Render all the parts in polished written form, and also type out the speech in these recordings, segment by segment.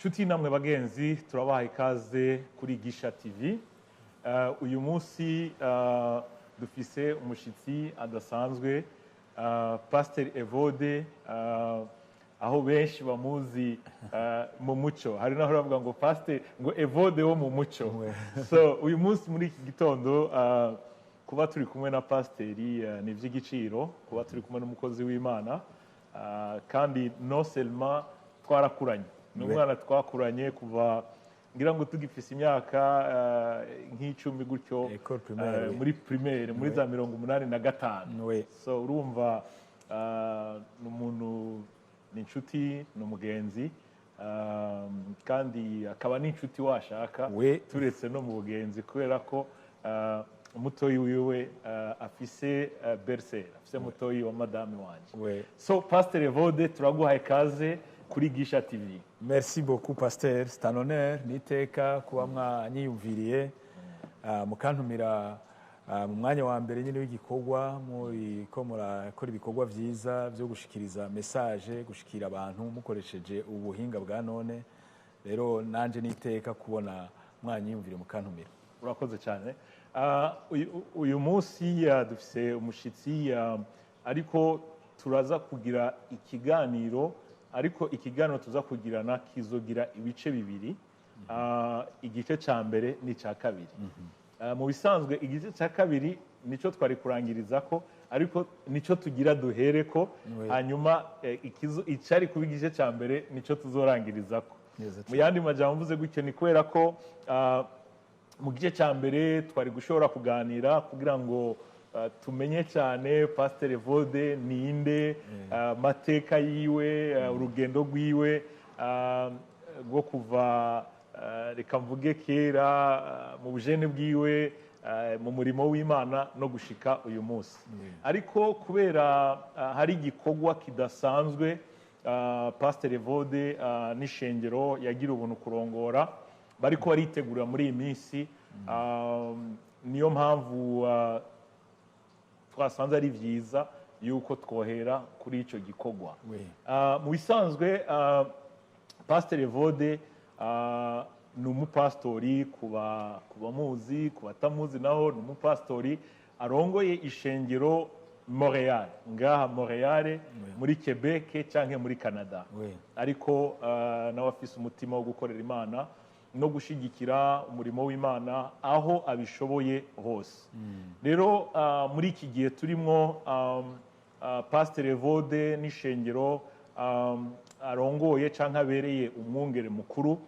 Nshuti namwe bagenzi turabaha ikaze kuri Gisha TV. Uyu munsi dufise umushitsi adasanzwe, Ps.Evode, aho benshi bamuzi mu muco. Hari naho bavuga ngo Evode wo mu muco. So uyu munsi muri iki gitondo kuba turi kumwe na Pasteri ni ivy'igiciro, kuba turi kumwe n'umukozi w'Imana, kandi no seulement twarakuranye. N'umwana twakuranye kuva ngira ngo tugifise imyaka nk'icumi gutyo muri primaire muri za 85. So urumva n'umuntu n'inshuti n'umugenzi, kandi akaba n'inshuti washaka turetse no mu bugenzi, kubera ko umutoyi wiwe afise berser, afise mutoyi wa madame wanje. So Ps.Evode, turaguhaye kaze kuri Gisha TV. Merci beaucoup Pasteur, c'est un honneur niteka kuba mwanyiyumviriye mukantumira mu mwanya wa mbere nyine w'igikorwa muri ko murakora ibikorwa vyiza byo gushikiriza message, gushikira abantu mukoresheje ubuhinga bwa none. Rero nanje niteka kubona mwanyiyumviriye mukantumira. Urakoze cyane. Uyu munsi dufise umushitsi, ariko turaza kugira ikiganiro, ariko ikiganiro tuza kugirana kizogira ibice bibiri. Igice ca mbere ni ca kabiri. Mu bisanzwe igice ca kabiri nico twari kurangirizako, ariko nico tugira duhereko, hanyuma icari kuba igice ca mbere nico tuzorangirizako. Mu yandi majambo mvuze gutyo ni kubera ko mu gice ca mbere twari gushobora kuganira kugira ngo tumenye cyane Ps.Evode ninde, mateka yiwe, urugendo rwiwe rwo kuva reka mvuge kera mu bujene bwiwe mu murimo w'Imana no gushika uyu munsi. Ariko kubera hari igikorwa kidasanzwe Ps.Evode n'ishengero yagira ubuntu kurongora bariko baritegurira muri iyi minsi, niyo mpamvu twasanze ari vyiza yuko twohera kuri ico gikorwa. Mu bisanzwe Ps.Evode ni umupastori, kuba muzi, kubatamuzi naho ni umupastori arongoye ishengero Montreal, ngaha Montreal muri Quebec canke muri Canada. Ariko nawe afise umutima wo gukorera Imana no gushigikira umurimo w'Imana aho abishoboye hose. Rero muri iki gihe turimo Ps.Evode n'ishengero arongoye canke abereye umwungere mukuru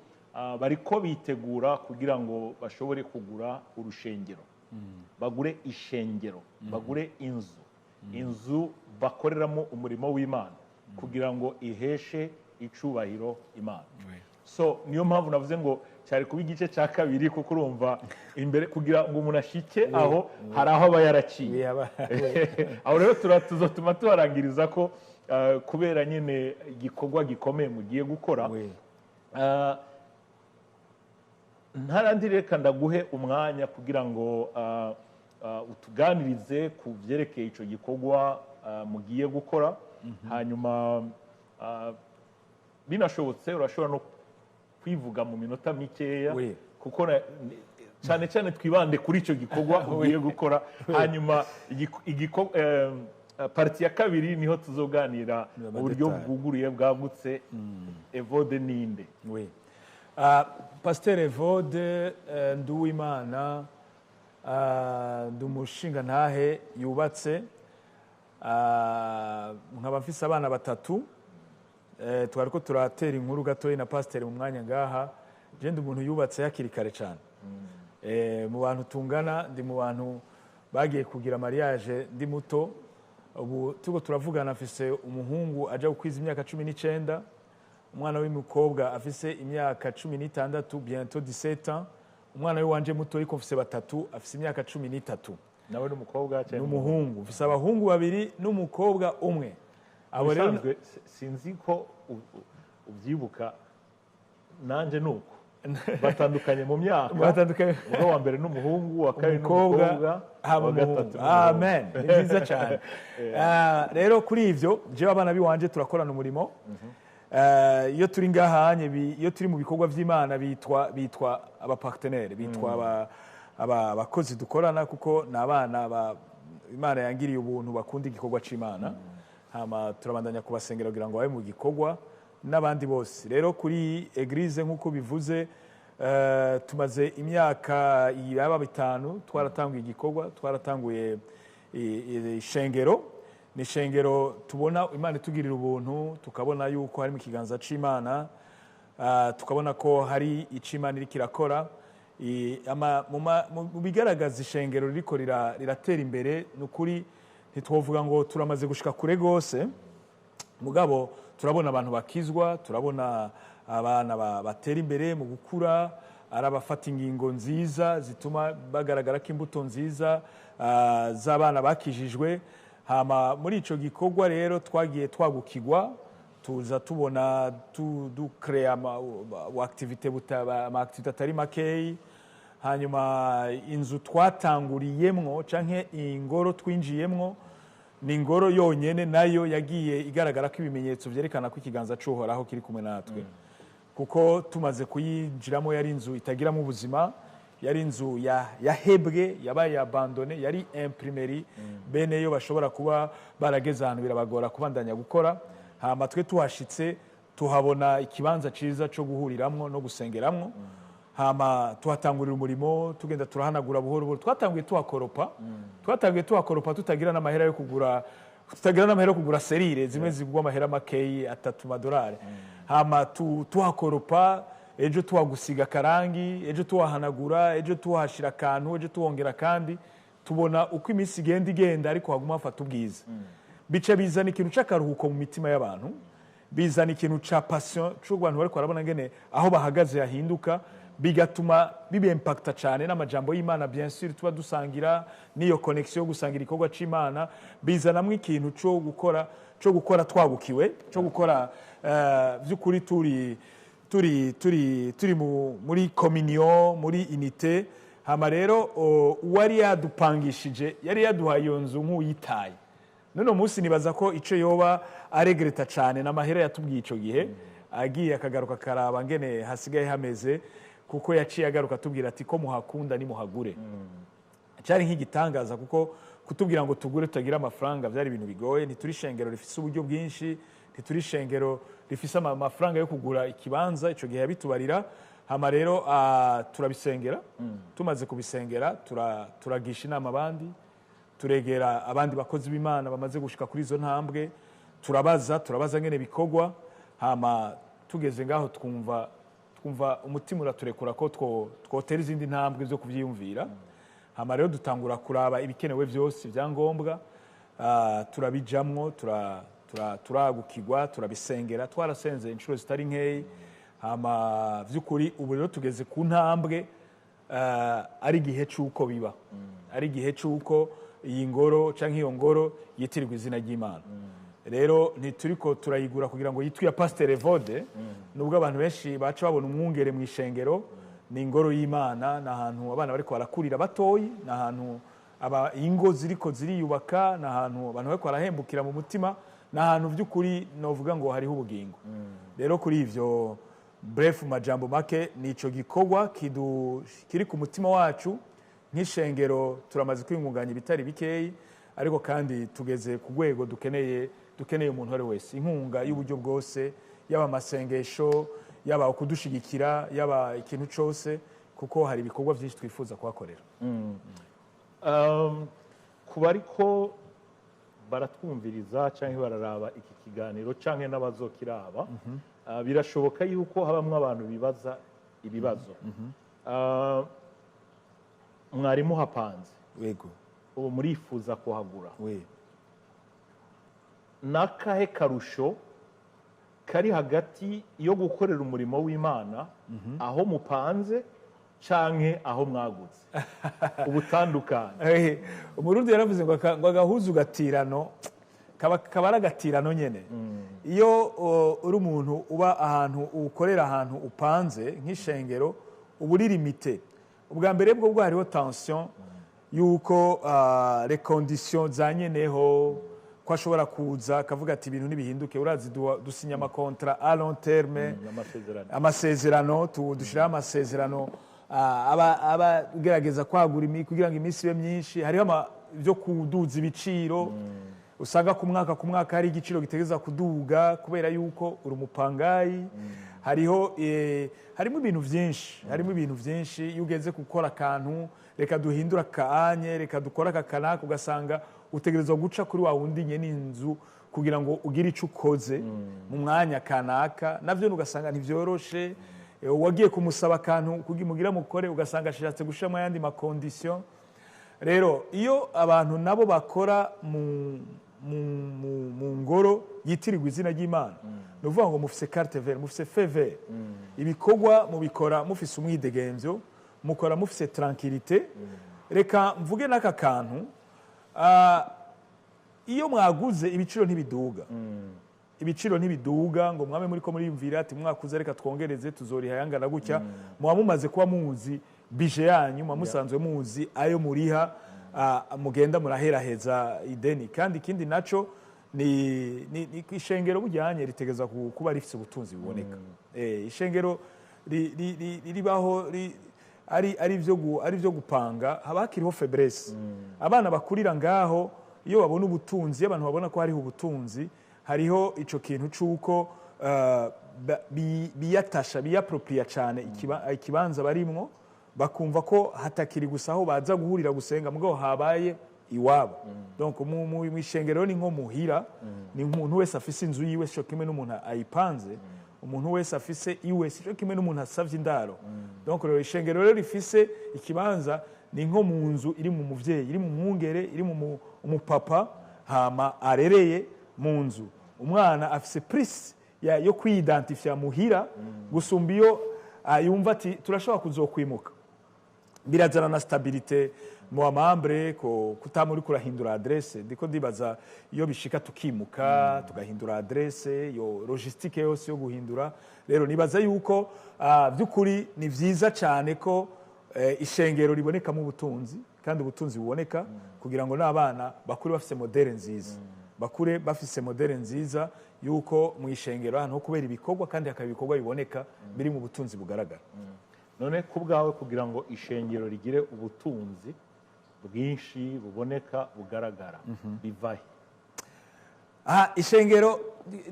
bariko bitegura kugira ngo bashobore kugura urushengero, bagure ishengero, bagure inzu bakoreramo umurimo w'Imana kugira ngo iheshe icubahiro Imana. So niyo mpamvu navuze ngo cyari kuba igice cya kabiri, kuko urumva imbere kugira ngo umuntu ashike aho hari aho aba yaraciye. Aho rero tuzotuma tubarangiriza ko kubera nyine igikorwa gikomeye mugiye gukora. Ntarandi reka ndaguhe umwanya kugira ngo utuganirize ku byerekeye ico gikorwa mugiye gukora, hanyuma binashobotse urashobora no kwivuga mu minota mikeya, kuko cyane cyane twibande kuri ico gikorwa ugiye gukora. Hanyuma parti ya kabiri niho tuzoganira mu buryo bwuguruye bwagutse Evode ninde. Ps.Evode Nduwimana ndumushinga ntahe yubatse, nkaba mfise abana batatu. Twariko turatera inkuru gatoyi na Pasteur mu mwanya ngaha. Je ndi umuntu yubatse yakiri kare cyane. Mu bantu tungana ndi mu bantu bagiye kugira mariage ndi muto. Ubu tuko turavugana afise umuhungu aja gukwiza imyaka 19, umwana w'umukobwa afise imyaka 16, bientôt 17 ans. Umwana wanje muto yiko afise batatu, afise imyaka 13. Nawe n'umukobwa cyane n'umuhungu, afise abahungu babiri n'umukobwa umwe. Abo rero sinzi ko ubyibuka, nanje nuko batandukanye mu myaka, umwe wa mbere n'umuhungu, wa kabiri n'umukobwa, wa gatatu. Amen, ni byiza cyane. Rero kuri ivyo jewe abana biwanje turakorana umurimo. iyo turi ngahanye iyo turi mu bikorwa by'Imana bitwa abapartenaire, bitwa abakozi dukorana, kuko ni abana Imana yangiriye ubuntu bakunda igikorwa c'Imana. Hama turabandanya kubasengera kugira ngo babe mu gikorwa n'abandi bose. Rero kuri eglise nk'uko bivuze, tumaze imyaka yaba 5 twaratanguye igikorwa, twaratanguye ishengero. Ni ishengero tubona Imana itugirira ubuntu, tukabona yuko hari mu kiganza c'Imana, tukabona ko hari ic'Imana iri kirakora. Mu bigaragaza ishengero ririko riratera imbere, nukuri ntitwovuga ngo turamaze gushika kure gose, mugabo turabona abantu bakizwa, turabona abana batera imbere mu gukura, arabafata ingingo nziza zituma bagaragara ko imbuto nziza z'abana bakijijwe. Hama muri ico gikorwa rero twagiye twagukirwa, tuza tubona ducrea activité atari makeyi. Hanyuma inzu twatanguriyemwo canke ingoro twinjiyemwo ni ingoro yonyene nayo yagiye igaragara ko ibimenyetso vyerekana ko ikiganza c'Uhoraho kiri kumwe natwe, kuko tumaze kuyinjiramo yari inzu itagiramo ubuzima, yari inzu yahebwe, yabaye abandone, yari imprimerie, bene yo bashobora kuba barageze ahantu birabagora kubandanya gukora. Hama twe tuhashitse tuhabona ikibanza ciza co guhuriramwo no gusengeramwo. Hama tuhatangurira umurimo, tugenda turahanagura buhoro buhoro. Twatanguye tuhakoropa tutagira n'amahera yo kugura serire zimwe zigwa amahera makeyi $3. Hama tuhakoropa, ejo tuhagusiga karangi, ejo tuhahanagura, ejo tuhashira akantu, ejo tuhongera kandi. Tubona uko iminsi igenda ariko haguma hafata ubwiza. Bica bizana ikintu c'akaruhuko mu mitima y'abantu, bizana ikintu ca passion c'abantu bariko barabona ngene aho bahagaze yahinduka, bigatuma bibe impacta cyane n'amajambo y'Imana bien sûr tuba dusangira, niyo connexion yo gusangira igikorwa c'Imana. Bizanamwe ikintu cyo gukora twagukiwe, cyo gukora by'ukuri turi muri communion, muri unité. Hama rero uwari yadupangishije yari yaduhaye iyo nzu nk'uyitaye. None munsi nibaza ko ico yoba aregreta cyane n'amahera yatubwiye ico gihe, agiye akagaruka karaba ngene hasigaye hameze, kuko yaciye agaruka tubwira ati ko muhakunda ni muhagure. Cyari nk'igitangaza, kuko kutubwira ngo tugure tutagira amafaranga byari ibintu bigoye. Ntituri ishengero rifise uburyo bwinshi, ntituri ishengero rifise amafaranga yo kugura ikibanza. Ico gihe yabitubarira. Hama rero turabisengera, tumaze kubisengera turagisha inama abandi, turegera abandi bakozi b'Imana bamaze gushika kuri izo ntambwe, turabaza ngene bikorwa. Hama tugeze ngaho twumva umutima uraturekura ko twotera izindi ntambwe zo kuvyiyumvira. Hama rero dutangura kuraba ibikenewe byose byangombwa, turabijamwo, turagukirwa, turabisengera, twarasenze inshuro zitari nkeyi. Hama vy'ukuri ubu rero tugeze ku ntambwe ari gihe c'uko biba, ari gihe c'uko iyi ngoro canke iyo ngoro yitirirwa izina ry'Imana. Rero ntituriko turayigura kugira ngo yitwe ya Ps.Evode, nubwo abantu benshi baca babona umwungere mu ishengero. Ni ingoro y'Imana, n'ahantu abana bariko barakurira batoyi, n'ahantu ingo ziriko ziriyubaka, n'ahantu abantu bariko barahembukira mu mutima, n'ahantu vy'ukuri novuga ngo hariho ubugingo. Rero kuri ivyo bref majambo make, nico gikorwa kiri ku mutima wacu nk'ishengero. Turamaze kwingunganya bitari bikeyi, ariko kandi tugeze ku rwego dukeneye umuntu wari wese inkunga y'uburyo bwose, yaba amasengesho, yaba kudushigikira, yaba ikintu cyose, kuko hari ibikorwa byinshi twifuza kuhakorera. Kuba ariko baratwumviriza canke bararaba iki kiganiro canke n'abazokiraba, birashoboka yuko habamwe abantu bibaza ibibazo. Mwarimu hapanze, yego, ubu murifuza kuhagura, n'akahe karusho kari hagati yo gukorera umurimo w'Imana aho mupanze canke aho mwagutse ubutandukanye? Umurundi yaravuze ngo agahuzu gatirano kaba ari agatirano nyene. Iyo uri umuntu uba ahantu ukorera ahantu upanze nk'ishengero, uba uri limité. Ubwa mbere bwo hariho tension yuko les conditions za nyeneho ko ashobora kuza akavuga ati ibintu ntibihinduke, urazi dusinya amakontra a long terme, amasezerano dushiraho amasezerano aba ugerageza kwagura kugira ngo iminsi ibe myinshi. Hariho byo kuduza ibiciro, usanga ku mwaka hari igiciro gitegeza kuduga kubera yuko uri umupangayi. Harimo ibintu byinshi, iyo ugeze gukora akantu, reka duhindura akaanye, reka dukora akakanaka, ugasanga utegerezwa guca kuri wa wundi nyene inzu kugira ngo ugire ico ukoze mu mwanya kanaka, navyo ugasanga ntivyoroshe. Wagiye kumusaba akantu mugira mukore, ugasanga ashatse gushiramo ayandi makondisiyo. Rero iyo abantu nabo bakora mu ngoro yitirirwa izina ry'Imana, no vuga ngo mufise carte verte, mufise feu vert, ibikorwa mubikora mufise umwidegemvyo, mukora mufise tranquillité. Reka mvuge n'aka kantu, iyo mwaguze ibiciro ntibiduga ngo mwame muriko muriyumvira ati mwakuze reka twongereze tuzoriha yangana gutya. Muba mumaze kuba muzi bije yanyu, muba musanzwe muzi ayo muriha, mugenda muraheraheza ideni. Kandi ikindi naco ni ishengero bujyanye ritegeza kuba rifise ubutunzi buboneka. Ishengero ribaho ari byo gupanga, haba hakiriho faiblesse. Abana bakurira ngaho, iyo babona ubutunzi, abantu babona ko hariho ubutunzi, hariho ico kintu c'uko biyatasha, biyapropria cyane ikibanza barimwo, bakumva ko hatakiri gusa aho baza guhurira gusenga, mugabo habaye iwabo. Donc mu ishengero ni nko muhira, ni umuntu wese afise inzu yiwe, cyo kimwe n'umuntu ayipanze. Umuntu wese afise iwe, cyo kimwe n'umuntu asavye indaro. Donc rero ishengero rero rifise ikibanza ni nko mu nzu iri mu muvyeyi, iri mu mwungere, iri mu umupapa, hama arereye mu nzu. Umwana afise prise yo kwiidentifya muhira gusumba iyo yumva ati turashobora kuzokwimuka. Birazana na stabilité mu amambre ko kutamuri kurahindura adresse. Ndiko ndibaza iyo bishika tukimuka tugahindura adresse, yo logistique yose yo guhindura. Rero nibaza yuko byukuri ni vyiza cyane ko ishengero riboneka mu butunzi, kandi ubutunzi buboneka kugira ngo n'abana bakuri bafise modere nziza, bakure bafise modere nziza yuko mu ishengero ahantu ho kubera ibikorwa, kandi hakaba ibikorwa biboneka biri mu butunzi bugaragara. None ku bwawe kugira ngo ishengero rigire ubutunzi bwinshi buboneka bugaragara, bivahe? Ishengero,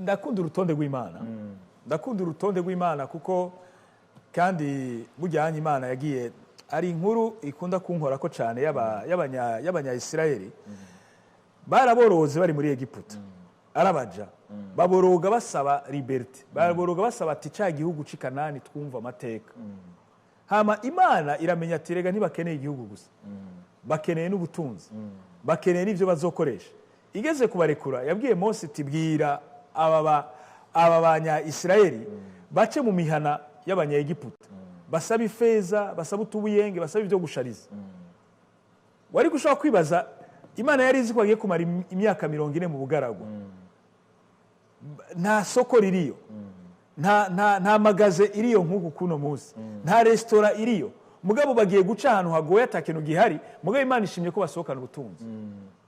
ndakunda urutonde rw'Imana. Ndakunda urutonde rw'Imana kuko kandi bujyanye Imana yagiye ari inkuru ikunda kunkora ko cyane y'abanya-Israeli. Baraboroze bari muri Egiputa, arabaja baboroga basaba liberté, baboroga basaba ati cya gihugu c'i Kanani twumva amateka. Hama Imana iramenya ati rega ntibakeneye igihugu gusa, bakeneye n'ubutunzi, bakeneye n'ivyo bazokoresha. Igeze kubarekura yabwiye Mose ati bwira aba banya-Israeli bace mu mihana y'abanya-Egiputa, basaba ifeza, basaba utubuyenge, basaba ibyo gushariza. Wari gushobora kwibaza, Imana yari izi ko agiye kumara imyaka 40 mu bugaragu, nta soko ririyo, nta magaze iriyo nk'uku kuno munsi, nta restaurant iriyo, mugabo bagiye guca ahantu hagoye atakintu gihari, mugabo Imana ishimye ko basohokana ubutunzi.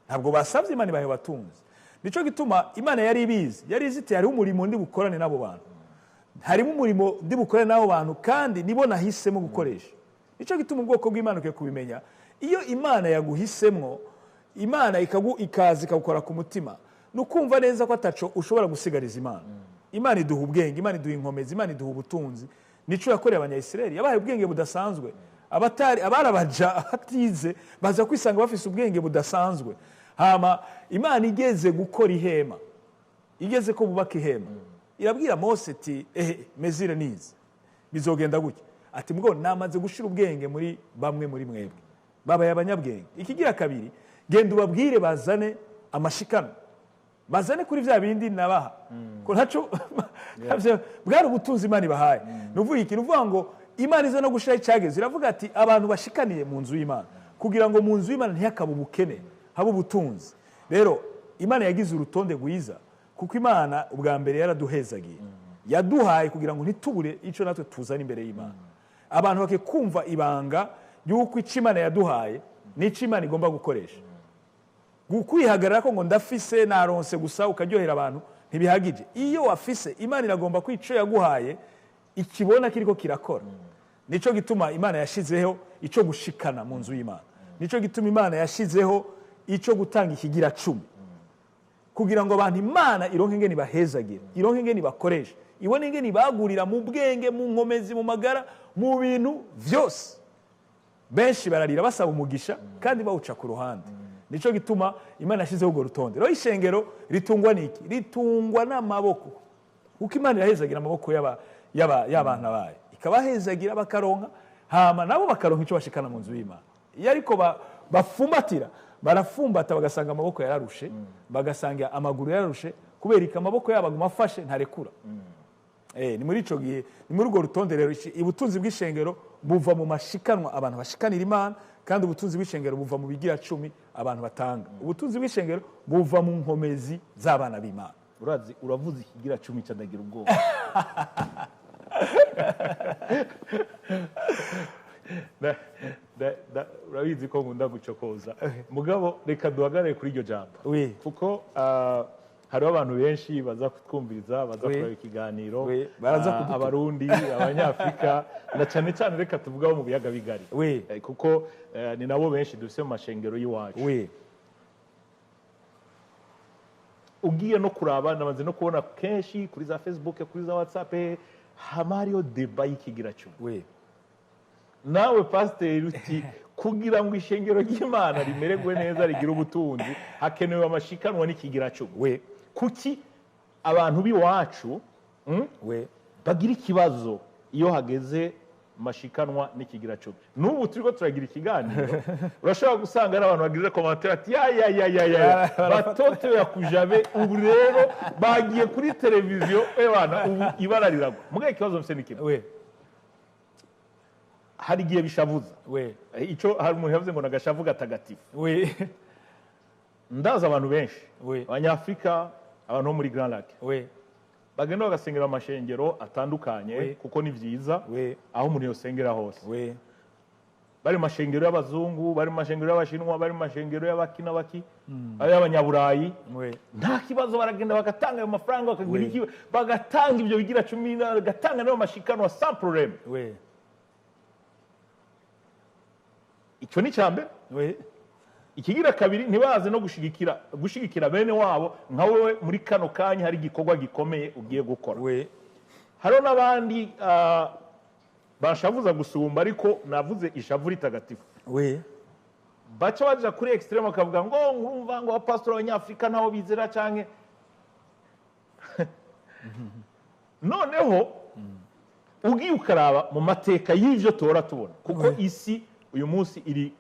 Ntabwo basavye Imana bahe batunzi. Nico gituma Imana yari ibizi, yari iziti hari umurimo ndi bukorane nabo bantu, harimo umurimo ndi bukorane nabo bantu, kandi nibo nahisemo gukoresha. Nico gituma ubwoko bw'Imana uke kubimenya, iyo Imana yaguhisemwo, Imana ikaza ikagukora ku mutima, nukumva neza ko ataco ushobora gusigariza Imana. Imana iduha ubwenge, Imana iduha inkomezi, Imana iduha ubutunzi. Nico yakoreye abanya-Israeli, yabaye ubwenge budasanzwe. Abarabaja hatize baza kwisanga bafise ubwenge budasanzwe. Hama Imana igeze gukora ihema, igeze ko bubaka ihema, irabwira Mose ati mezire nizi bizogenda gutya. Ati mgo namaze gushira ubwenge muri bamwe muri mwebwe, babaye abanyabwenge. Ikigira kabiri, genda ubabwire bazane amashikano, bazane kuri vya bindi nabaha, ko ntaco bwari ubutunzi Imana ibahaye. Nuvuga iki? Nuvuga ngo Imana izo no gushira icyageze, iravuga ati abantu bashikaniye mu nzu y'Imana, kugira ngo mu nzu y'Imana ntihakabe ubukene, haba ubutunzi. Rero Imana yagize urutonde rwiza, kuko Imana ubwa mbere yaraduhezagiye, yaduhaye kugira ngo ntitubure ico natwe tuzana imbere y'Imana. Abantu bake kumva ibanga yuko ico Imana yaduhaye n'ico Imana igomba gukoresha. kwihagarara ko ngo ndafise naronse gusa ukaryohera abantu ntibihagije. Iyo wafise Imana iragomba ko ico yaguhaye ikibona kiriko kirakora. Nico gituma Imana yashizeho ico gushikana mu nzu y'Imana. Nico gituma Imana yashizeho ico gutanga ikigira 10 kugira ngo abantu Imana ironke ingene bahezagira, ironke ingene bakoresha, ibone ingene bagurira mu bwenge, mu nkomezi, mu magara, mu bintu vyose. Benshi bararira basaba umugisha kandi bawuca ku ruhande. Nico gituma Imana yashizeho urwo rutonde. Rero ishengero ritungwa niki? Ritungwa n'amaboko. Kuko Imana irahezagira amaboko y'abana bayo, ikabahezagira bakaronka, hama nabo bakaronka ico bashikana mu nzu y'Imana. Iyo ariko bafumbatira, barafumbata bagasanga amaboko yararushe, bagasanga amaguru yararushe, kuberika amaboko yabo agumafashe ntarekura. Ni muri ico gihe, ni muri urwo rutonde rero ubutunzi bw'ishengero buva mu mashikanwa abantu bashikanira Imana, kandi ubutunzi bw'ishengero buva mu bigira 10 abantu batanga. Ubutunzi bw'ishengero buva mu nkomezi z'abana b'Imana. Uravuze ikigira 10 cyadagira ubwoba. Urabizi ko nkunda gucokoza. Mugabo reka duhagarare kuri iryo jambo. Kuko hariho abantu benshi baza kutwumviriza, baza kureba ikiganiro, abarundi, abanyafrika, na cyane cyane reka tuvugaho mu biyaga bigari. Kuko ni nabo benshi dufise mu mashengero y'iwacu. Ugiye no kuraba, namaze no kubona kenshi kuri za Facebook, kuri za WhatsApp, hamario deba y'ikigira 10. Nawe pasiteri uti kugira ngo ishengero ry'Imana rimererwe neza rigira ubutunzi hakenewe amashikanwa n'ikigira 10. Kuki abantu biwacu bagira ikibazo iyo hageze mashikanwa n'ikigira 10? N'ubu turiko turagira ikiganiro urashobora gusanga n'abantu bagize commentaire ati ya batoto yakujabe ubu rero bagiye kuri televiziyo bana ubu ibara riragwa. Mugaye ikibazo mse nikimwe hari giye bishavuza ico hari umuntu yavuze ngo nagashavuga tagatifu. Ndaza abantu benshi abanyafrika, abantu muri Grand Lac bagenda bagasengera amashengero atandukanye kuko ni vyiza aho umuntu yosengera hose. Bari mashengero y'abazungu, bari mashengero y'abashinwa, bari mashengero y'abakina baki, ari abanyaburayi, nta kibazo baragenda bagatanga ayo mafaranga bakagira iki, bagatanga ibyo bigira 10, bagatanga nayo mashikanwa sans problème. Icyo ni cyambe. Ikigira kabiri ntibaze no gushigikira bene wabo nka wewe muri kano kanya hari gikorwa gikomeye ugiye gukora. Haro nabandi bashavuza gusumba, ariko navuze ishavu ritagatifu. Baca baja kuri extreme akavuga ngo ngurumva ngo abapastor abanyafrika ntaho bizera canke noneho ugiye ukaraba mu mateka y'ivyo tora tubona, kuko isi uyu munsi iri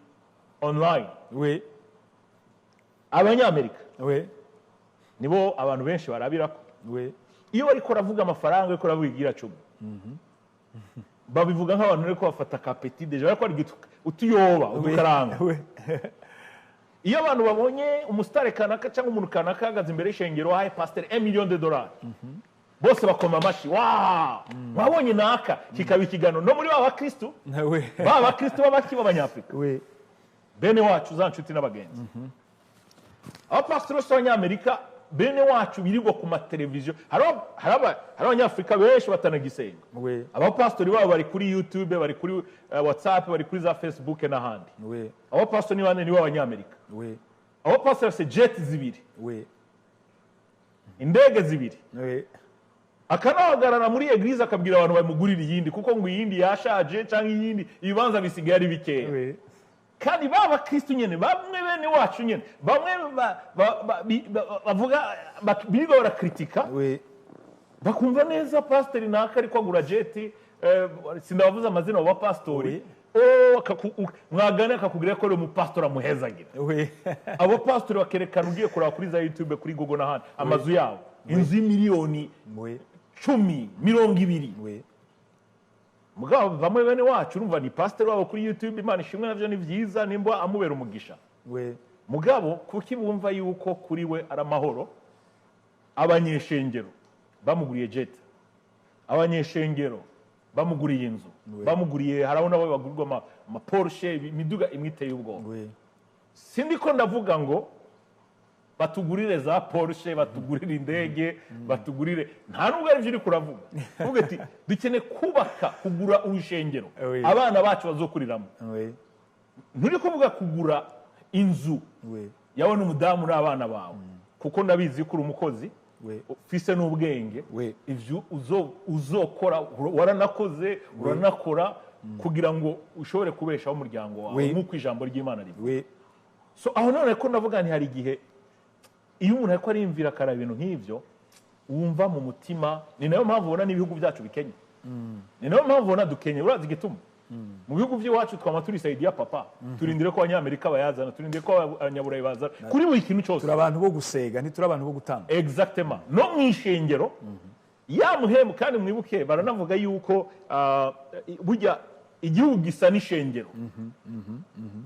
online. Abanyamerika nibo abantu benshi barabirako. Iyo bariko ravuga amafaranga ariko ravuga igira 10, babivuga nk'abantu ariko bafata ka petit déjà ariko ari utuyoba udukaranga. Iyo abantu babonye umusitari kanaka cyangwa umuntu kanaka ahagaze imbere y'ishengero haye pastor $1 million, bose bakoma amashi, wabonye naka, kikaba ikigano no muri baba Kristo, baba Kristo b'abaki b'abanyafrika bene wacu za nshuti n'abagenzi. Abapasitoro b'Abanyamerika bene wacu birirwa ku mateleviziyo, hari abanyafrika benshi batanagisenga. Abapastori babo bari kuri YouTube, bari kuri WhatsApp, bari kuri za Facebook n'ahandi. Abapastori ni bane ni b'Abanyamerika. Abapastori bafite jet 2, indege 2, akanahagarara muri eglise akabwira abantu bamugurira iyindi kuko ngo iyindi yashaje cyangwa iyindi ibibanza bisigaye ari bikeya. Kandi baba Kristo nyene, bamwe bene wacu nyene, bamwe bavuga birirwa barakritika, bakumva neza pastori naka ariko agura jet, sindabavuza amazina wa pastori, mwagane akakubwira ko ari umupastori amuhezagira. Abo pastori bakerekana ugiye kuraba kuri za YouTube, kuri Google n'ahandi amazu yabo, inzu miliyoni 10, 20. Mugabo bamwe bene wacu urumva ni pastor wabo kuri YouTube, Imana ishimwe navyo ni vyiza nimba amubera umugisha. Mugabo kuki bumva yuko kuri we ari amahoro, abanyeshengero bamuguriye jet, abanyeshengero bamuguriye inzu, bamuguriye haraho nabo bagurirwa ama Porsche, imiduga imwiteye ubwo. Sindiko ndavuga ngo batugurire za Porsche, batugurire indege, batugurire nta nubwo ari byo uri kuravuga. Uvuga ati dukeneye kubaka kugura urushengero abana bacu bazokuriramo. Nturi kuvuga kugura inzu yawe n'umudamu n'abana bawe, kuko ndabizi ko uri umukozi ufise n'ubwenge, ivyo uzokora waranakoze uranakora kugira ngo ushobore kubeshaho umuryango wawe nk'uko ijambo ry'Imana rivuga. So aho none ko ndavuga nti hari igihe iyo umuntu ariko arimvira akara ibintu nk'ivyo wumva mu mutima, ni nayo mpamvu ubona n'ibihugu byacu bikenye, ni nayo mpamvu ubona dukenye. Urazi igituma mu bihugu by'iwacu twama turi saidiya papa, turindire ko abanyamerika bayazana, turindire ko abanyaburayi bazana kuri buri kintu cyose. Turi abantu bo gusega, ntituri abantu bo gutanga. Exactement. No mwishengero ya muhemu, kandi mwibuke baranavuga yuko burya igihugu gisa n'ishengero.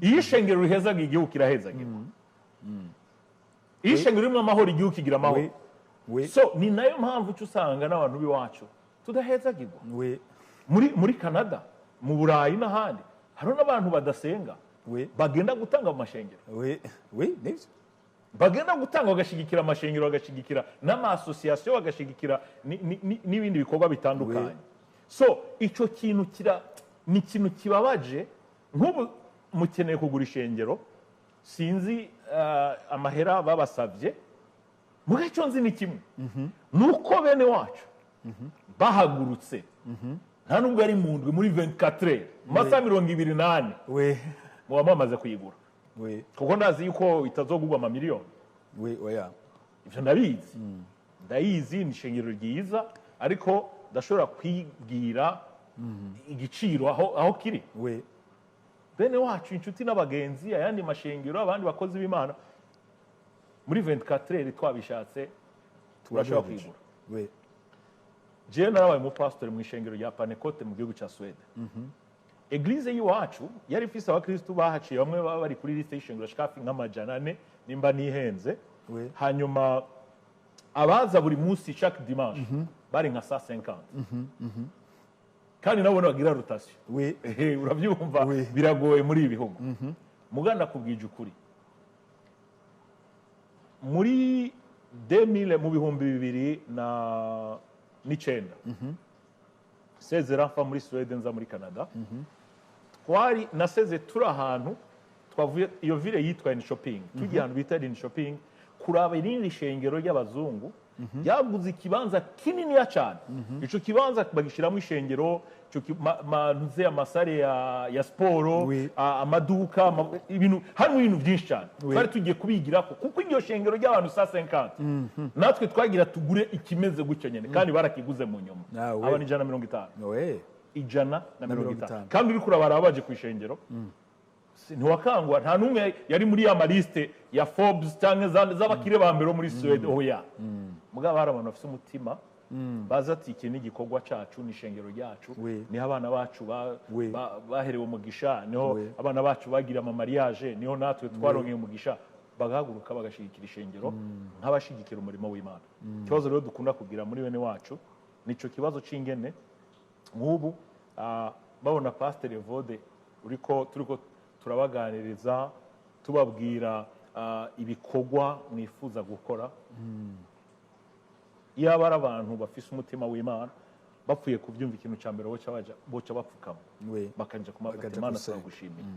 Iyo ishengero rihezaga igihugu kirahezaga. Iyo ishengero rimwe amahoro igihugu kigira amahoro. So ni nayo mpamvu usanga n'abantu b'iwacu tudahezagirwa. Muri Canada, mu Burayi n'ahandi hari n'abantu badasenga bagenda gutanga amashengero. Bagenda gutanga bagashigikira amashengero, bagashigikira n'amasosiyasiyo, bagashigikira n'ibindi bikorwa bitandukanye. So ico kintu ni ikintu kibabaje. Nk'ubu mukeneye kugura ishengero, sinzi amahera babasavye, muga icyo nzi ni kimwe, nuko bene wacu bahagurutse nta nubwo ari mu ndwi, muri 24 heures, masaha 28 muba mwamaze kuyigura, kuko ndazi yuko itazogurwa amamiliyoni. Ivyo ndabizi, ndayizi ni ishengero ryiza, ariko ndashobora kwibwira igiciro aho kiri. Bene wacu, inshuti n'abagenzi, ayandi mashengero, abandi bakozi b'Imana, muri 24 heures twabishatse turashobora kwigura. Je narabaye umupastori mu ishengero rya Panekote mu gihugu cya Swede. Eglise y'iwacu yari ifise abakristo bahaciye, bamwe baba bari kuri liste y'ishengero shikafi nk'amajana 4 nimba nihenze. Hanyuma abaza buri munsi chaque dimanche bari nka 150. Kandi nabo bagira rotation. Urabyumva biragoye muri ibi bihugu. Muganda kubwije ukuri, muri 2000 mu bihumbi 2009 sezera mfa muri Sweden nza muri Canada, twari naseze turi ahantu twavuye, iyo ville yitwa in shopping, tugiye ahantu bita in shopping kuraba irindi shengero ry'abazungu yaguze ikibanza kinini ya cyane. Ico kibanza bagishiramo ishengero, mantuze amasare ya sporo, amaduka, ibintu hano, ibintu byinshi cyane. Twari tugiye kubigira kuko iryo shengero ry'abantu 150, natwe twagira tugure ikimeze gutyo nyene, kandi barakiguze mu nyuma abantu 150. 150. Kandi uri kurabara baje ku ishengero, ntiwakangwa, nta numwe yari muri ya maliste ya Forbes cyangwa z'abakire ba mbere muri Sweden. Oya, mugabo hari abantu bafite umutima baza ati iki ni igikorwa cyacu, ni ishengero ryacu, niho abana bacu baherewe umugisha, niho abana bacu bagira ama mariage, niho natwe twarongeye umugisha, bagahaguruka bagashigikira ishengero nk'abashigikira umurimo w'Imana. Ikibazo rero dukunda kugira muri bene wacu nico kibazo c'ingene nk'ubu babona Ps.Evode turiko turabaganiriza tubabwira ibikorwa mwifuza gukora. Iyo abari abantu bafise umutima w'Imana bapfuye kubyumva, ikintu cya mbere boca bapfukama bakanja kumagata Imana, turagushimira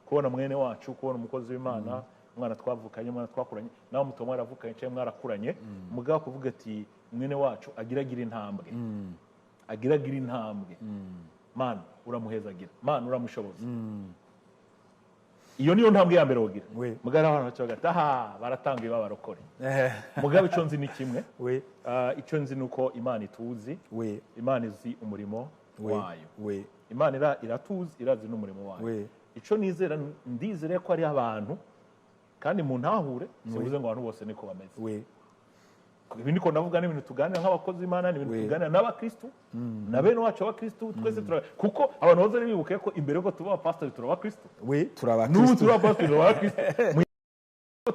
kubona mwene wacu, kubona umukozi w'Imana, umwana twavukanye, umwana twakuranye, nawe muto mwaravukanye cyangwa mwarakuranye, mugabo kuvuga ati mwene wacu agiragira intambwe, agiragira intambwe, Mana uramuhezagira, Mana uramushoboza. Iyo niyo ntambwe ya mbere wogira. Mugara abantu bacagata baratangiye babarokore. Mugabo ico nzi ni kimwe, ico nzi nuko Imana ituzi, Imana izi umurimo wayo, Imana iratuzi, irazi n'umurimo wayo. Ico nizera, ndizere ko ari abantu, kandi mu ntahure sivuze ngo abantu bose niko bameze. Ibi niko navuga n'ibintu tuganira nk'abakozi b'Imana, n'ibintu tuganira n'abakristo, na bene wacu abakristo, twese kuko abantu bose bibuke ko imbere ko tuba abapastori turabakristo. N'ubu tuba abapastori turabakristo.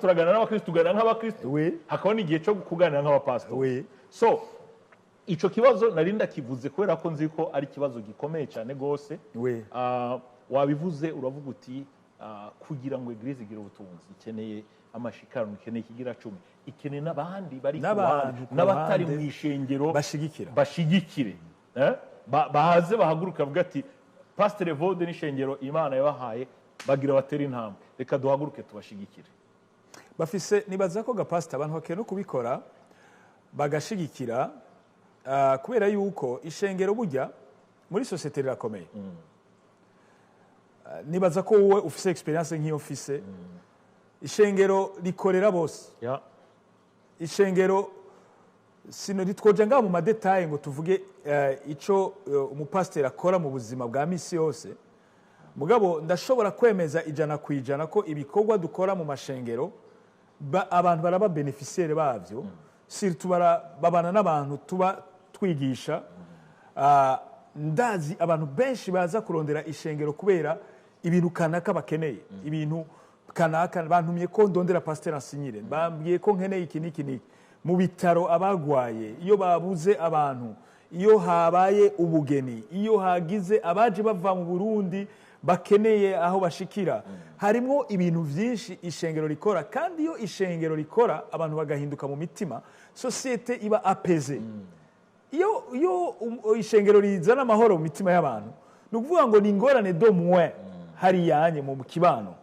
Turaganira n'abakristo, tuganira nk'abakristo, hakaba n'igihe cyo kuganira nk'abapastori. So ico kibazo narinda kivuze kubera ko nzi ko ari kibazo gikomeye cyane gose. Wabivuze uravuga uti kugira ngo Eglise igire ubutunzi ikeneye amashikano, ikeneye ikigira 10, ikeneye n'abandi bari N'abantu n'abatari ku mu ishengero bashigikire bahaze bahaguruka bavuga ati Ps.Evode n'ishengero Imana yabahaye bagira batera intambwe, reka duhaguruke tubashigikire. Bafise nibaza ko gapasita abantu bakwiye no kubikora bagashigikira, kubera yuko ishengero burya muri sosiyete rirakomeye. Nibaza ko wowe ufise experience nk'iyo ufise. Ishengero rikorera bose. Ishengero sino ritwoja ngaho mu madetaye ngo tuvuge ico umupasiteri akora mu buzima bwa misi yose. Mugabo ndashobora kwemeza 100% ko ibikorwa dukora mu mashengero abantu baraba beneficiaire bavyo, surtout babana n'abantu tuba twigisha. Ndazi abantu benshi baza kurondera ishengero kubera ibintu kanaka bakeneye, ibintu kanaka bantumye ko ndondera pasteur ansinyire, bambwiye ko nkeneye iki niki mu bitaro abagwaye, iyo babuze abantu, iyo habaye ubugeni, iyo hagize abaje bava mu Burundi bakeneye aho bashikira. Harimo ibintu byinshi ishengero rikora, kandi iyo ishengero rikora abantu bagahinduka mu mitima, societe iba apeze. Iyo ishengero rizana amahoro mu mitima y'abantu, nukuvuga ngo ni ingorane do mwe hari yanye mu kibano.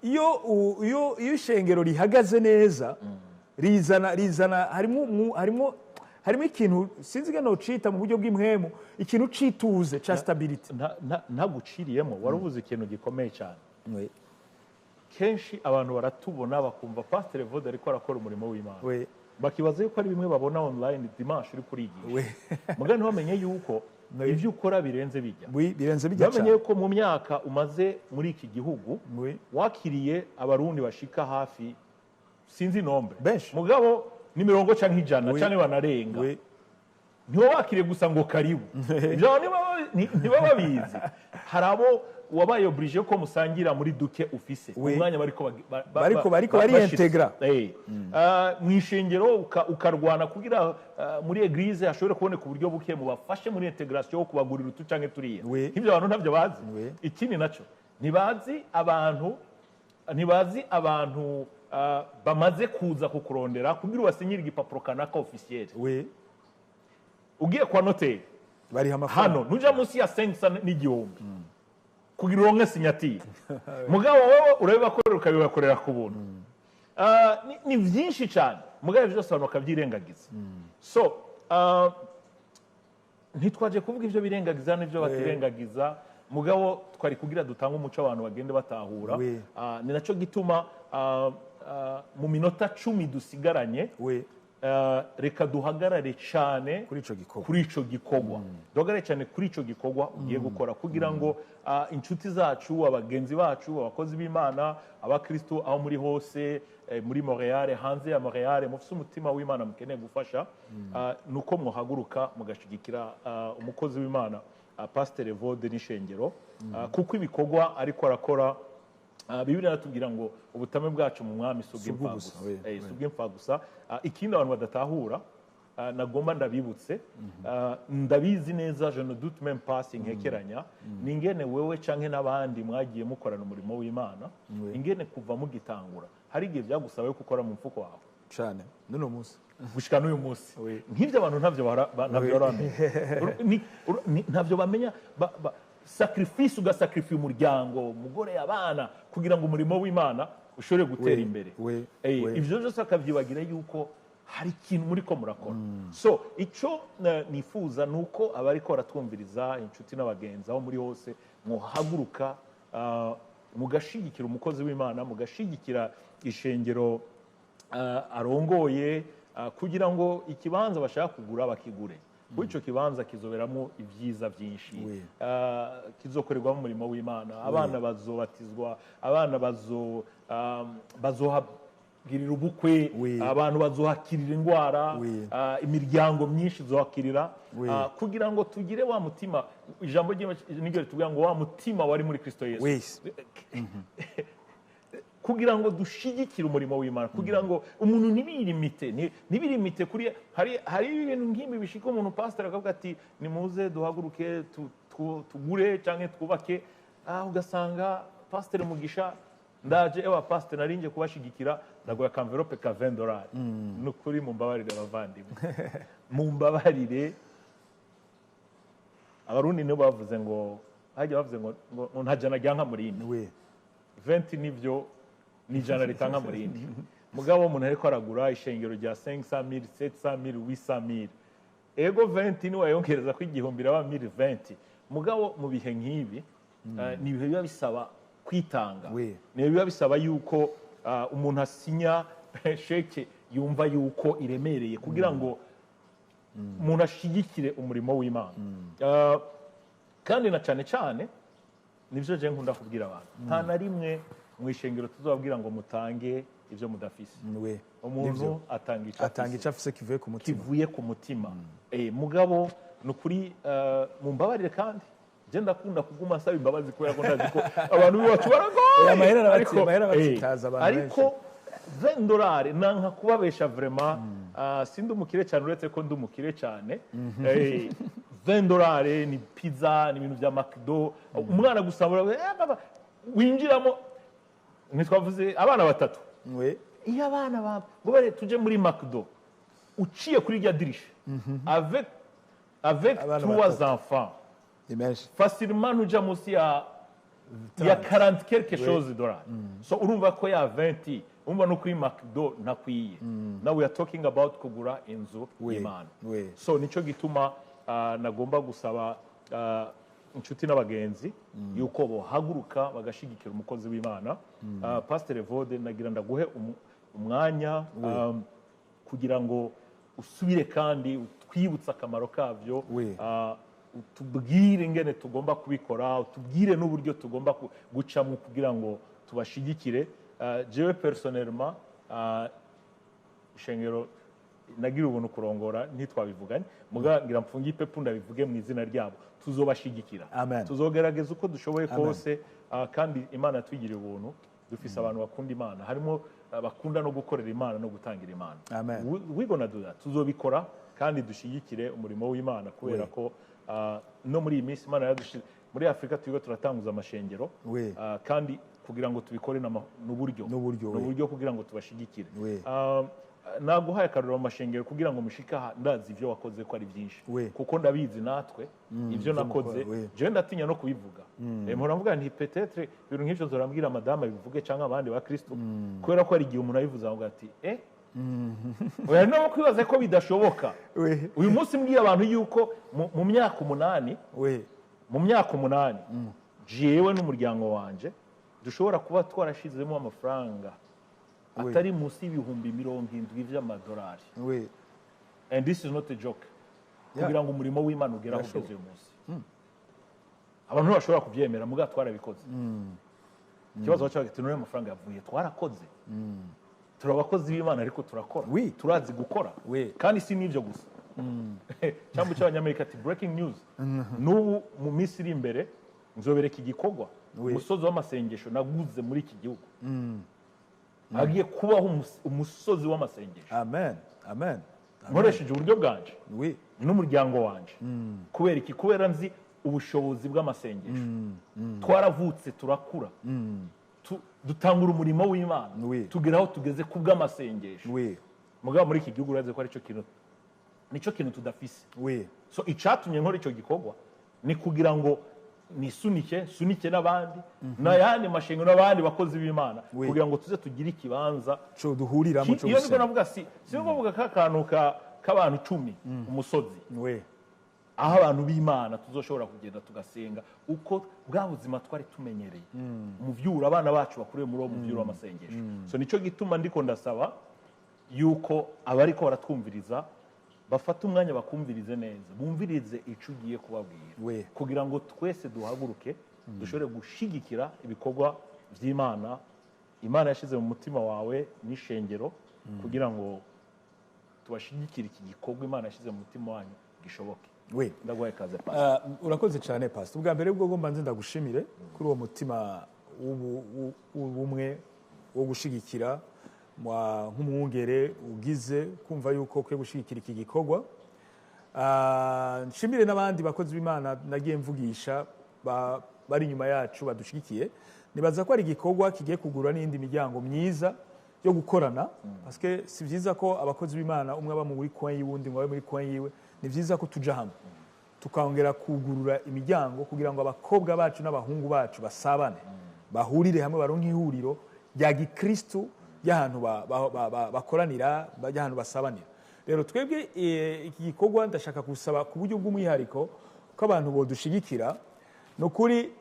Iyo ishengero rihagaze neza, rizana harimo ikintu sinzi gano cita mu buryo bw'imwemu, ikintu cituze ca stability. Ntaguciriyemo, waruvuze ikintu gikomeye cyane. Kenshi abantu baratubona bakumva Ps.Evode ariko arakora umurimo w'Imana, bakibaza yuko ari bimwe babona online dimanche uri kurigisha. Mugani bamenye yuko ivyo ukora birenze bijya. Bamenye yuko mu myaka umaze muri iki gihugu wakiriye abarundi bashika hafi sinzi nombre. Mugabo ni 100 canke 100 canke banarenga. Ntiwo wakiriye gusa ngo karibu. Ivyo niba babizi. Harabo wabaye obligé ko musangira muri duke ufise. Umwanya bariko bari integra. Mwishengero ukarwana kugira muri eglise ashobore kuboneka uburyo buke mu bafashe muri integration yo kubagurira utu canke turiye. Ivyo abantu ntavyo bazi. Ikindi naco ntibazi abantu bamaze kuza kukurondera kugira ubasinyira igipapuro kanaka officiel. Ugiye kwa notaire bari amafaranga hano nuja munsi ya 500 n'igihumbi kugira uronke signatire. Mugabo wowe urabibakorera ukabibakorera ku buntu. Ni byinshi cyane, mugabo byose abantu bakabyirengagiza. So ntitwaje kuvuga ivyo birengagiza n'ivyo batirengagiza, mugabo twari kugira dutanga umuco abantu bagende batahura. Ni naco gituma mu minota 10 dusigaranye reka duhagarare cyane kuri ico gikorwa. Duhagarare cyane kuri ico gikorwa ugiye gukora kugira ngo inshuti zacu, abagenzi bacu, abakozi b'Imana, abakristo aho muri hose, muri Montreal, hanze ya Montreal, mufise umutima w'Imana mukeneye gufasha, nuko muhaguruka mugashigikira umukozi w'Imana Ps.Evode n'ishengero, kuko ibikorwa ariko arakora. Bibiri natubwira ngo ubutame bwacu mu mwami subw'imfa gusa. Ikindi abantu badatahura nagomba ndabibutse, ndabizi neza, je ne doute même pas, inkekeranya ningene wewe canke n'abandi mwagiye mukorana umurimo w'Imana, ingene kuva mugitangura hari igihe byagusaba yo gukora mu mfuko wawe cyane nuno munsi gushika n'uyu munsi. Nk'ivyo abantu ntavyo bamenya. Sacrifice ugasacrifice umuryango, umugore, abana, kugira ngo umurimo w'Imana ushobore gutera imbere. Ivyo byose akavyibagira yuko hari ikintu muri ko murakora. So ico nifuza nuko abariko baratwumviriza, inshuti n'abagenzi aho muri hose, muhaguruka mugashigikira umukozi w'Imana, mugashigikira ishengero arongoye, kugira ngo ikibanza bashaka kugura bakigure. Kuri ico kibanza kizoberamo ibyiza byinshi, kizokorerwamo umurimo w'Imana. Abana bazobatizwa, abana bazohagirira ubukwe, abantu bazohakirira indwara, imiryango myinshi izohakirira, kugira ngo tugire wa mutima, ijambo ry'Imana tuvuga ngo wa mutima wari muri Kristo Yesu, kugira ngo dushigikire umurimo w'Imana, kugira ngo umuntu ntibirimite kuri hari ibintu nk'ibi bishika umuntu pastor akavuga ati nimuze duhaguruke tugure canke twubake, ugasanga pastor Mugisha ndaje pastor narinje kubashigikira, ndaguha akamverope ka $20 nukuri mumbabarire abavandimwe mumbabarire abarundi nibo bavuze ngo hajya bavuze ngo ntajana ryanka murindi 20 nivyo ni ijana ritanka murindi mugabo umuntu ariko aragura ishengero rya 500,000 700,000 800,000 ego 20 ni wayongereza ko igihumbi raba 1020 mugabo mu bihe nk'ibi ni ibihe biba bisaba kwitanga ni biba bisaba yuko umuntu asinya sheke yumva yuko iremereye kugira ngo umuntu ashigikire umurimo w'Imana kandi na cyane cyane nivyo je nkunda kubwira abantu nta na rimwe mu ishengero tuzobabwira ngo mutange ivyo mudafise umuntu atanga icyo afise kivuye ku mutima mugabo nukuri mumbabarire kandi je ndakunda kuguma nsaba imbabazi kubera ko ndazi ko abantu biwacu baragoye ariko $20 nanka kubabesha vraiment sindi umukire cyane uretse ko ndi umukire cyane $20 ni pizza ni ibintu bya McDo umwana gusabura winjiramo nitwavuze abana batatu iyo abana ngo bare tuje muri McDo uciye kuri rya dirisha avec 3 enfants facilement uja musi ya 40 quelque chose dollars so urumva ko ya 20 umva no kuri McDo nakwiye now we are talking about kugura inzu y'Imana so nico gituma nagomba gusaba inshuti n'abagenzi yuko bohaguruka bagashigikira umukozi w'Imana Ps.Evode nagira ndaguhe umwanya kugira ngo usubire kandi utwibutsa akamaro kavyo utubwire ingene tugomba kubikora utubwire n'uburyo tugomba gucamo kugira ngo tubashigikire jewe personnellement ishengero nagira ubuntu kurongora ntitwabivuganye mugangira mfungi pepu ndabivuge mu izina ryabo tuzobashigikira tuzogerageza uko dushoboye kose kandi Imana yatwigiriye ubuntu dufise abantu bakunda Imana harimo bakunda no gukorera Imana no gutangira Imana we gonna do that tuzobikora kandi dushigikire umurimo w'Imana kubera ko no muri iyi minsi Imana yadushize muri Afrika twigo turatanguza amashengero kandi kugira ngo tubikore n'uburyo kugira ngo tubashigikire naguhaye akarura mu mashengero kugira ngo mushika ndazi ivyo wakoze ko ari byinshi kuko ndabizi natwe ivyo nakoze je ndatinya no kubivuga mpora mvuga nti peut-être ibintu nk'ivyo zorambwira madame bivuge canke abandi ba Kristo kubera ko ari igihe umuntu abivuza ngo ati oya no kwibaza ko bidashoboka uyu munsi mbwira abantu yuko mu myaka 8 jewe n'umuryango wanje dushobora kuba twarashizemo amafaranga atari munsi y'ibihumbi 70 vy'amadolari and this is not a joke kugira ngo umurimo w'Imana ugera aho ugeze uyu munsi abantu bashobora kubyemera muga twarabikoze ikibazo cyacu kitunure amafaranga yavuye twarakoze turabakozi b'Imana ariko turakora turazi gukora kandi si n'ivyo gusa cyangwa cy'abanyamerika ati breaking news n'ubu mu minsi iri imbere nzobereka igikorwa umusozi w'amasengesho naguze muri iki gihugu agiye kubaho umusozi w'amasengesho amen nkoresheje uburyo bwanje n'umuryango wanje kubera iki kubera nzi ubushobozi bw'amasengesho twaravutse turakura dutangura umurimo w'Imana tugeraho tugeze ku bw'amasengesho mugabo muri iki gihugu uraze ko ari nico kintu tudafise so icatumye nkora ico gikorwa ni kugira ngo sunike n'abandi n'ayandi mashengero n'abandi bakozi b'Imana kugira ngo tuze tugire ikibanza cyo duhuriramo cyo iyo niko navuga si ngovuga k'akantu k'abantu 10 umusozi aho abantu b'Imana tuzoshobora kugenda tugasenga uko bwa buzima twari tumenyereye umuvyura abana bacu bakuriye muri uwo muvyura w'amasengesho so nico gituma ndiko ndasaba yuko abariko baratwumviriza bafata umwanya bakumvirize neza bumvirize ico ugiye kubabwira kugira ngo twese duhaguruke dushobore gushigikira ibikorwa vy'Imana Imana yashize mu mutima wawe n'ishengero kugira ngo tubashigikire iki gikorwa Imana yashize mu mutima wanyu gishoboke ndagwaye kaze Pastor urakoze cyane Pastor ubwa mbere bwo mbanze ndagushimire kuri uwo mutima w'ubumwe wo gushigikira nk'umwungere ugize kumva yuko kwe gushigikira iki gikorwa nshimire n'abandi bakozi b'Imana nagiye mvugisha bari nyuma yacu badushigikiye nibaza ko ari igikorwa kigiye kugura n'indi miryango myiza yo gukorana parce que si vyiza ko abakozi b'Imana umwe aba muri coin y'uwundi ngo abe muri coin yiwe, ni vyiza ko tuja hamwe tukongera kugurura imiryango kugira ngo abakobwa bacu n'abahungu bacu basabane, bahurire hamwe, baronke ihuriro rya gikristo y'ahantu bakoranira, y'ahantu basabanira. Rero twebwe iki gikorwa ndashaka gusaba ku buryo bw'umwihariko ko abantu bodushigikira. No kuri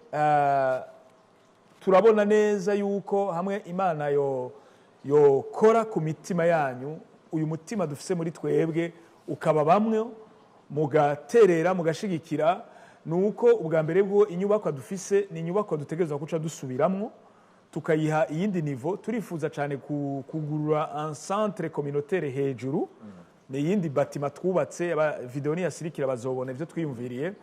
turabona neza yuko hamwe Imana yo kora ku mitima yanyu, uyu mutima dufise muri twebwe ukaba bamwe mugaterera mugashigikira, nuko ubwa mbere bwo inyubako dufise ni inyubako dutegerezwa kuca dusubiramwo tukayiha iyindi niveau. Turifuza cyane kugurura un centre communautaire hejuru, ni iyindi batima twubatse, video ni yasirikira bazobona ivyo twiyumviriye.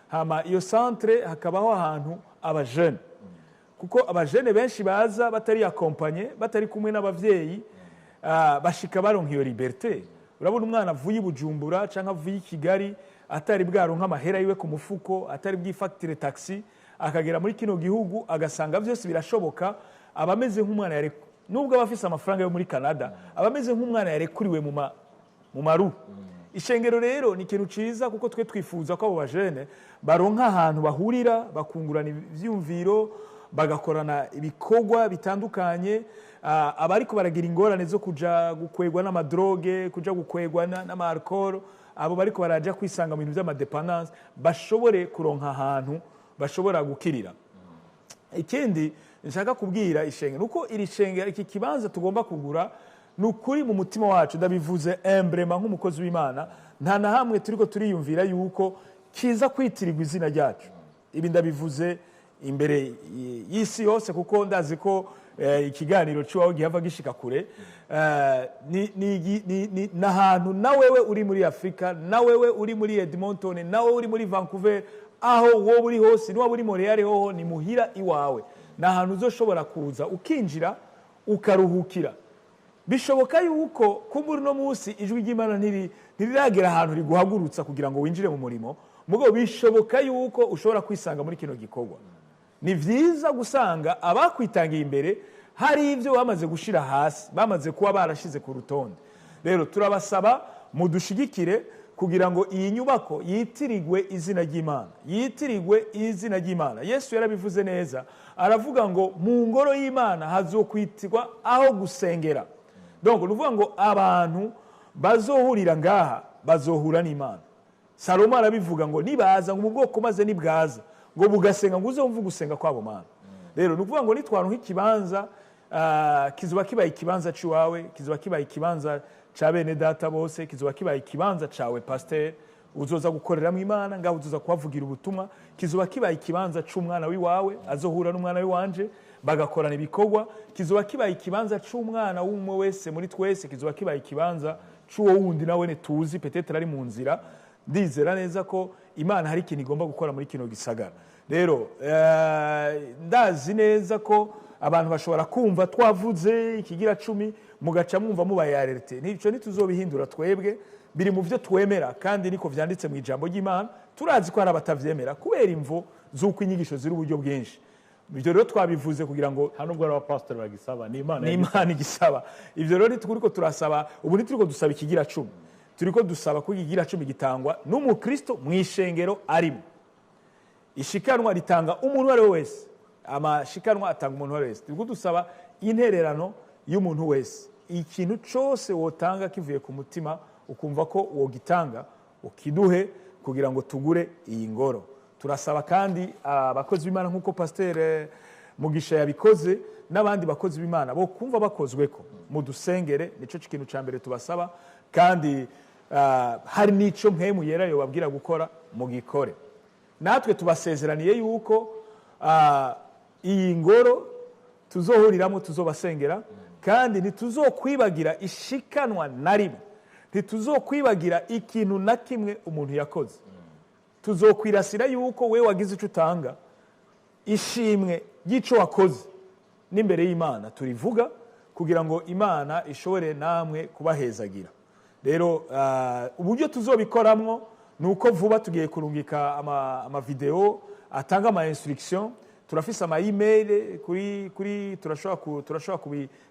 Hama iyo centre hakabaho ahantu abajene, kuko abajene benshi baza batari accompagné, batari kumwe n'abavyeyi, bashika baronka iyo liberté. Urabona umwana avuye Bujumbura canke avuye Kigali atari bwaronka amahera yiwe ku mufuko, atari bw'ifatire taxi, akagera muri kino gihugu agasanga byose birashoboka, abameze nk'umwana yare, nubwo abafise amafaranga yo muri Canada, abameze nk'umwana yarekuriwe mu maru. Ishengero rero ni ikintu ciza, kuko twe twifuza ko abo bajene baronka ahantu bahurira, bakungurana ivyumviro, bagakorana ibikorwa bitandukanye. Abariko baragira ingorane zo kuja gukwegwa n'amadroge, kuja gukwegwa n'amarkoro, abo bariko baraja kwisanga mu bintu by'amadependance, bashobore kuronka ahantu bashobora gukirira. Ikindi nshaka kubwira ishengero nuko iri shengero, iki kibanza tugomba kugura, nukuri mu mutima wacu ndabivuze emblema nk'umukozi w'Imana, nta na hamwe turiko turiyumvira yuko kiza kwitirirwa izina ryacu. Ibi ndabivuze imbere y'isi yose, kuko ndazi ko ikiganiro cy'uwawe gihava gishika kure. Na hantu na wewe uri muri Afrika, na wewe uri muri Edmonton, na wewe uri muri Vancouver, aho wowe uri hose, niba uri Montreal hoho, ni muhira iwawe. Na hantu uzoshobora kuza ukinjira ukaruhukira. Bishoboka yuko kumbura no munsi ijwi ry'Imana ntiriragera ahantu riguhagurutsa kugira ngo winjire mu murimo, mugo bishoboka yuko ushobora kwisanga muri kino gikorwa. Ni vyiza gusanga abakwitangiye imbere hari ivyo bamaze gushira hasi, bamaze kuba barashize ku rutonde. Rero turabasaba mudushigikire kugira ngo iyi nyubako yitirigwe izina ry'Imana, yitirigwe izina ry'Imana. Yesu yarabivuze neza, aravuga ngo mu ngoro y'Imana hazokwitirwa aho gusengera. Donc nuvuga ngo abantu bazohurira ngaha bazohura n'Imana. Salomo arabivuga ngo nibaza ngo mu bwoko maze nibwaza ngo bugasenga ngo uzumva gusenga kwabo Mana. Rero nuvuga ngo nitwaronka ikibanza, kizuba kibaye ikibanza cy'uwawe, kizuba kibaye ikibanza cha bene data bose, kizuba kibaye ikibanza cawe pasteur, uzoza gukoreramo Imana, ngaho uzoza kubavugira ubutumwa. Kizuba kibaye ikibanza c'umwana wiwawe, azohura n'umwana wiwanje bagakorana ibikorwa. Kizuba kibaye ikibanza c'umwana w'umwe wese muri twese, kizuba kibaye ikibanza c'uwo wundi nawe ne tuzi peut-être ari mu nzira. Ndizera neza ko Imana hari ikintu igomba gukora muri kino gisagara. Rero ndazi neza ko abantu bashobora kumva twavuze ikigira 10 mugaca mwumva mubaye alerte. Nico nituzobihindura twebwe, biri mu byo twemera kandi niko vyanditse mu ijambo ry'Imana. Turazi ko hari abatavyemera kubera imvo z'uko inyigisho ziri uburyo bwinshi. Ibyo rero twabivuze kugira ngo hano ubwo aba pastor bagisaba ni Imana igisaba. Ibyo rero turiko turasaba, ubu turiko dusaba ikigira 10. Turiko dusaba ko ikigira 10 gitangwa n'umukristo mwishengero arimo. Ishikanwa ritanga umuntu wari wese. Amashikanwa atanga umuntu wari wese. Turiko dusaba intererano y'umuntu wese. Ikintu cyose wotanga kivuye ku mutima ukumva ko wogitanga ukiduhe kugira ngo tugure iyi ngoro. Turasaba kandi abakozi b'Imana nkuko pasteur Mugisha yabikoze, n'abandi bakozi b'Imana bo kumva bakozweko mu dusengere. Nico kintu ca mbere tubasaba, kandi hari nico mpemu yera yo babwira gukora mu gikore. Natwe tubasezeraniye yuko iyi ngoro tuzohuriramo, tuzobasengera, kandi ntituzokwibagira ishikanwa na rimwe, ntituzokwibagira ikintu na kimwe umuntu yakoze. Tuzokwirasira yuko we wagize ico utanga, ishimwe gico wakoze n'imbere y'Imana turivuga, kugira ngo Imana ishobore namwe kubahezagira. Rero uburyo tuzobikoramwo nuko vuba tugiye kurungika ama video atanga ama instruction turafise ama email kuri turashobora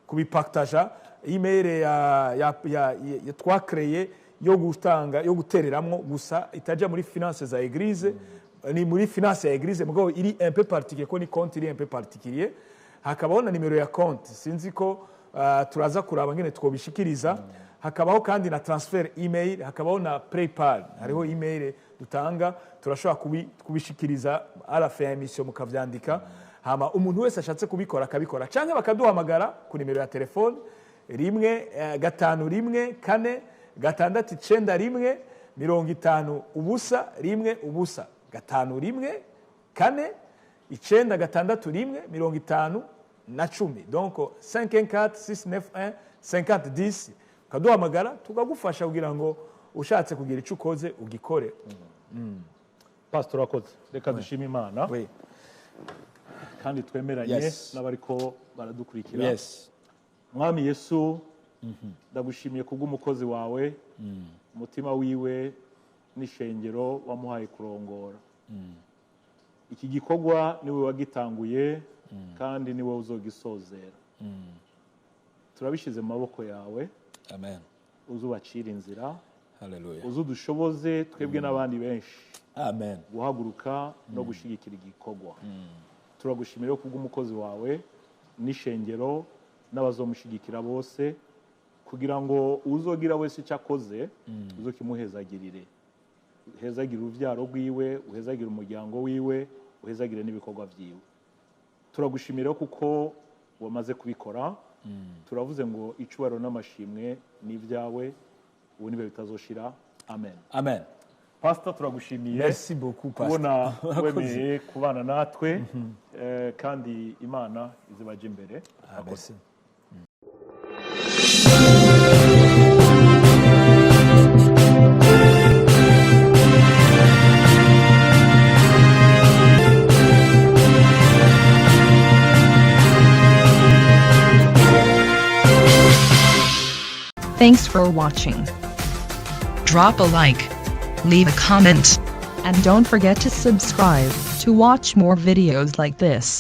kubipartaja email ya twakreye yo gutereramwo gusa itaja muri finance za eglise ni muri finance ya eglise mugabo iri un peu particulier ko ni compte iri un peu particulier hakabaho na nimero ya compte sinzi ko turaza kuraba ngene twobishikiriza hakabaho kandi na transfer email hakabaho na PayPal hariho email dutanga turashobora kubishikiriza à la fin émission mukavyandika hama umuntu wese ashatse kubikora akabikora canke bakaduhamagara ku nimero ya telefone 1-5-1-4 6-9-1 50 ubusa 1 ubusa 5-1 4 9-6-1 50 donc 5-4-6-9-1-50-10 kaduhamagara tukagufasha kugira ngo ushatse kugira ico ukoze ugikore. Pastor akoze reka dushime Imana kandi twemeranye n'abariko baradukurikira. Mwami Yesu ndagushimiye kubw'umukozi wawe umutima wiwe n'ishengero wamuhaye kurongora. Iki gikorwa niwe wagitanguye kandi niwe uzogisozera. Turabishize mu maboko yawe. Amen. Uzubacira inzira. Hallelujah. Uzudushoboze twebwe n'abandi benshi. Amen. Guhaguruka no gushigikira igikorwa. Turagushimira kubw'umukozi wawe n'ishengero n'abazomushigikira bose kugira ngo uzogira wese cyakoze uzokimuhezagirire. Uhezagire uruvyaro rwiwe, uhezagire umuryango wiwe, uhezagire n'ibikorwa vyiwe. Turagushimira kuko wamaze kubikora. Turavuze ngo icubaro n'amashimwe ni vyawe ubu nibe bitazoshira. Amen. Amen. Pastor turagushimiye. Merci beaucoup Pastor. Kubona wemeye kubana natwe kandi Imana izibaje imbere. Merci. Thanks for watching. Drop a like, leave a comment, and don't forget to subscribe to watch more videos like this.